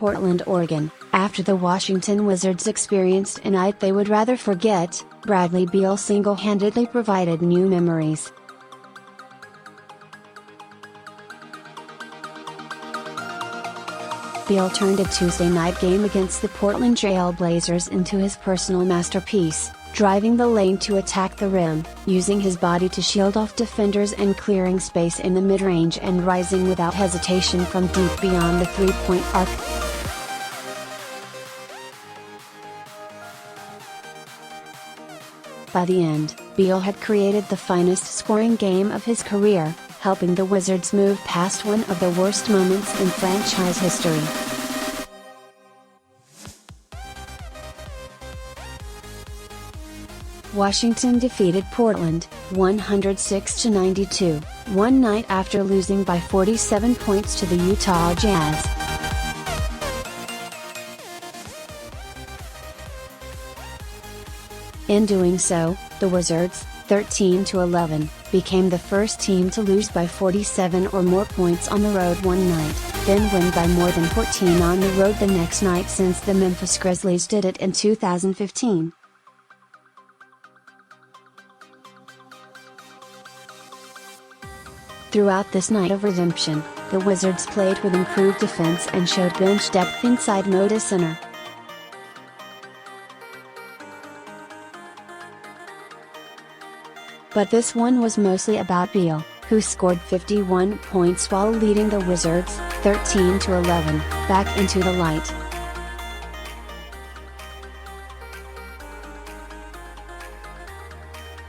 Portland, Oregon. After the Washington Wizards experienced a night they would rather forget, Bradley Beal single-handedly provided new memories. Beal turned a Tuesday night game against the Portland Trail Blazers into his personal masterpiece, driving the lane to attack the rim, using his body to shield off defenders and clearing space in the mid-range and rising without hesitation from deep beyond the three-point arc. By the end, Beal had created the finest scoring game of his career, helping the Wizards move past one of the worst moments in franchise history. Washington defeated Portland, 106-92, one night after losing by 47 points to the Utah Jazz. In doing so, the Wizards, 13-11, became the first team to lose by 47 or more points on the road one night, then win by more than 14 on the road the next night since the Memphis Grizzlies did it in 2015. Throughout this night of redemption, the Wizards played with improved defense and showed bench depth inside Moda Center. But this one was mostly about Beal, who scored 51 points while leading the Wizards, 13-11, back into the light.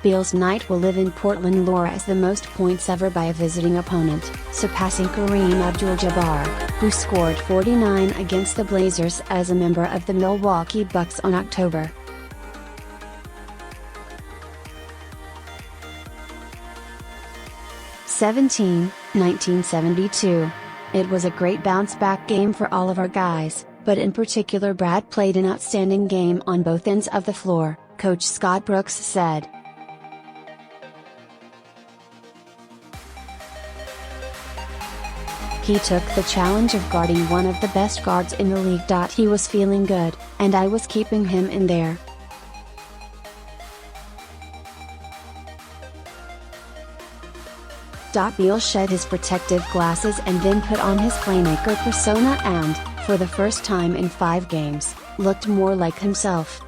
Beal's night will live in Portland lore as the most points ever by a visiting opponent, surpassing Kareem Abdul-Jabbar, who scored 49 against the Blazers as a member of the Milwaukee Bucks on October 17, 1972. It was a great bounce-back game for all of our guys, but in particular Brad played an outstanding game on both ends of the floor, Coach Scott Brooks said. He took the challenge of guarding one of the best guards in the league. He was feeling good, and I was keeping him in there. Beal shed his protective glasses and then put on his playmaker persona and, for the first time in 5 games, looked more like himself.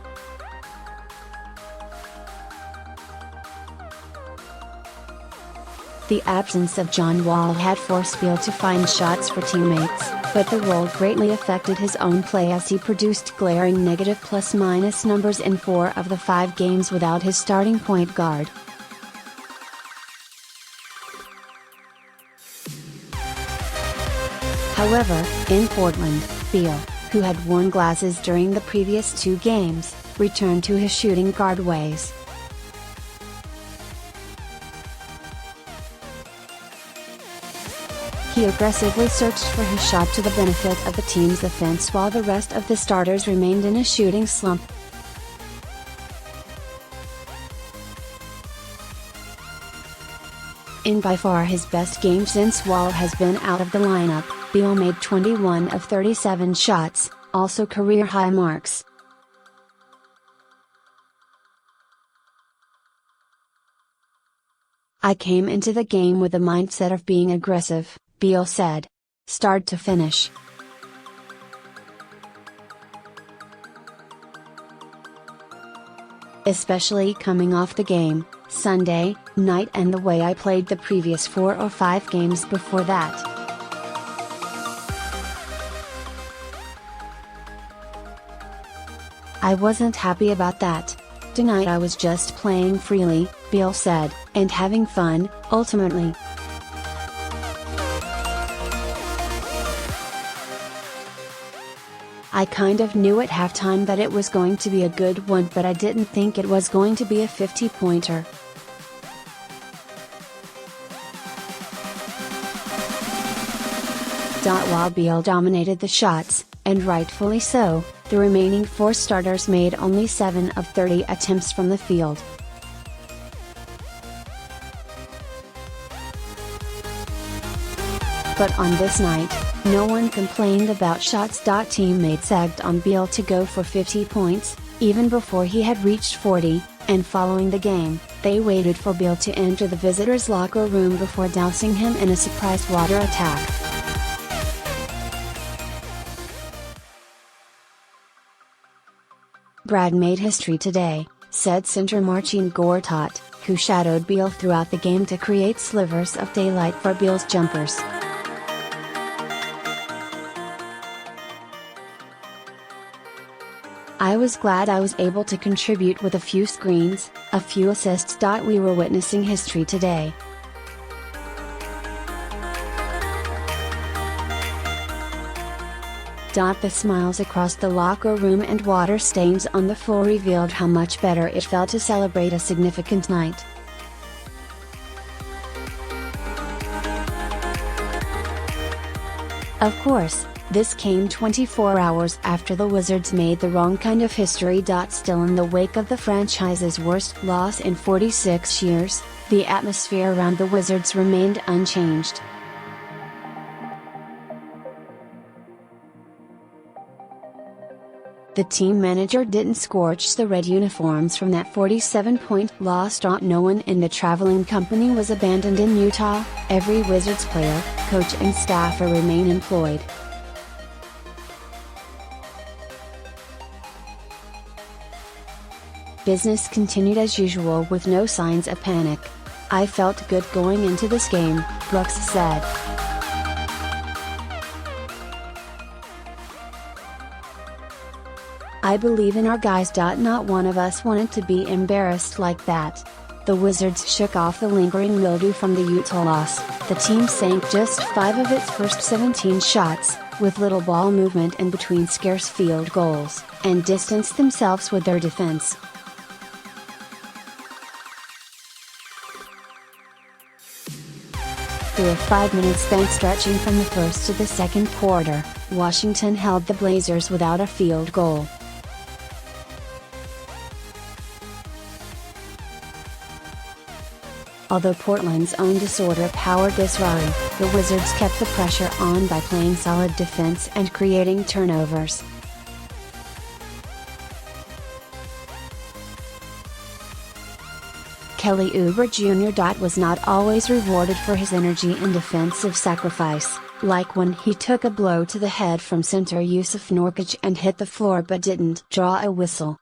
The absence of John Wall had forced Beal to find shots for teammates, but the role greatly affected his own play as he produced glaring negative plus-minus numbers in 4 of the 5 games without his starting point guard. However, in Portland, Beal, who had worn glasses during the previous 2 games, returned to his shooting guard ways. He aggressively searched for his shot to the benefit of the team's offense while the rest of the starters remained in a shooting slump. In by far his best game since Wall has been out of the lineup, Beal made 21 of 37 shots, also career-high marks. I came into the game with the mindset of being aggressive, Beal said. Start to finish. Especially coming off the game, Sunday night and the way I played the previous 4 or 5 games before that. I wasn't happy about that. Tonight I was just playing freely, Beal said, and having fun, ultimately. I kind of knew at halftime that it was going to be a good one, but I didn't think it was going to be a 50-pointer. While Beal dominated the shots, and rightfully so, the remaining 4 starters made only 7 of 30 attempts from the field. But on this night, No one complained about shots. Teammates egged on Beal to go for 50 points, even before he had reached 40, and following the game, they waited for Beal to enter the visitors' locker room before dousing him in a surprise water attack. "Brad made history today," said center Marcin Gortat, who shadowed Beal throughout the game to create slivers of daylight for Beal's jumpers. "I was glad I was able to contribute with a few screens, a few assists. We were witnessing history today." The smiles across the locker room and water stains on the floor revealed how much better it felt to celebrate a significant night. Of course, this came 24 hours after the Wizards made the wrong kind of history. Still, in the wake of the franchise's worst loss in 46 years, the atmosphere around the Wizards remained unchanged. The team manager didn't scorch the red uniforms from that 47-point loss. No one in the traveling company was abandoned in Utah. Every Wizards player, coach and staffer remain employed. "Business continued as usual with no signs of panic. I felt good going into this game," Brooks said. "I believe in our guys. Not one of us wanted to be embarrassed like that." The Wizards shook off the lingering mildew from the Utah loss. The team sank just 5 of its first 17 shots, with little ball movement in between scarce field goals, and distanced themselves with their defense. Through a 5-minute span stretching from the first to the second quarter, Washington held the Blazers without a field goal. Although Portland's own disorder powered this run, the Wizards kept the pressure on by playing solid defense and creating turnovers. Kelly Oubre Jr. Was not always rewarded for his energy and defensive sacrifice, like when he took a blow to the head from center Yusuf Nurkic and hit the floor but didn't draw a whistle.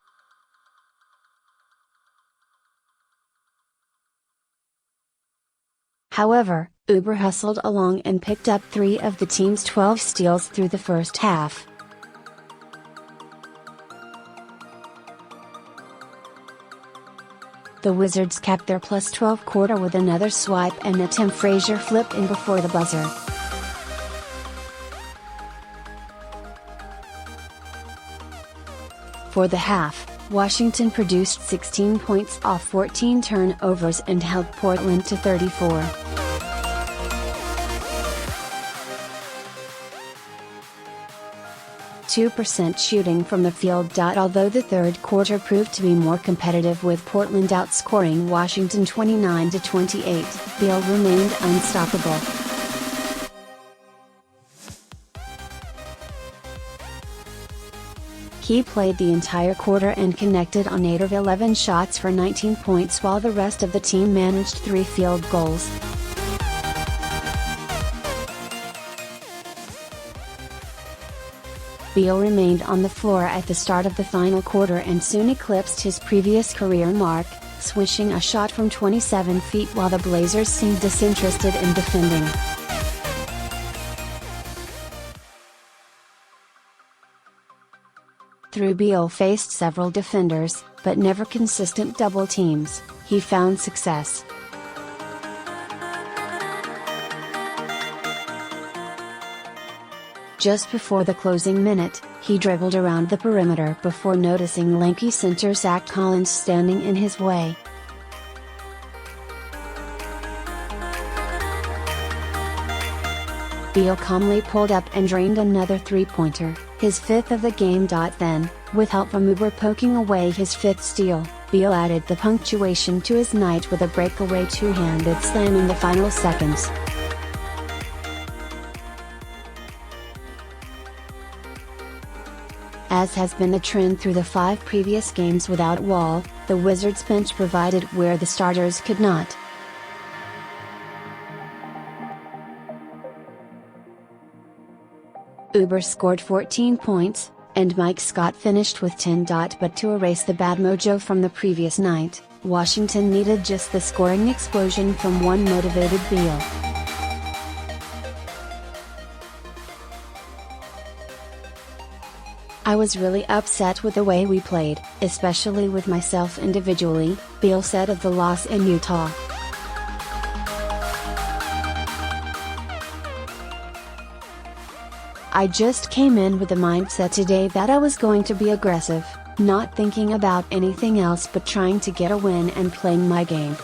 However, Oubre hustled along and picked up 3 of the team's 12 steals through the first half. The Wizards capped their +12 quarter with another swipe and a Tim Frazier flip in before the buzzer. For the half, Washington produced 16 points off 14 turnovers and held Portland to 34. .2% shooting from the field. Although the third quarter proved to be more competitive with Portland outscoring Washington 29-28, Beal remained unstoppable. He played the entire quarter and connected on 8 of 11 shots for 19 points while the rest of the team managed 3 field goals. Beal remained on the floor at the start of the final quarter and soon eclipsed his previous career mark, swishing a shot from 27 feet while the Blazers seemed disinterested in defending. Through Beal faced several defenders, but never consistent double teams, he found success. Just before the closing minute, he dribbled around the perimeter before noticing lanky center Zach Collins standing in his way. Beal calmly pulled up and drained another three-pointer, his 5th of the game. Then, with help from Oubre poking away his 5th steal, Beal added the punctuation to his night with a breakaway two-handed slam in the final seconds. As has been the trend through the 5 previous games without Wall, the Wizards bench provided where the starters could not. Uber scored 14 points, and Mike Scott finished with 10. But to erase the bad mojo from the previous night, Washington needed just the scoring explosion from one motivated Beal. "I was really upset with the way we played, especially with myself individually," Beal said of the loss in Utah. "I just came in with the mindset today that I was going to be aggressive, not thinking about anything else but trying to get a win and playing my game.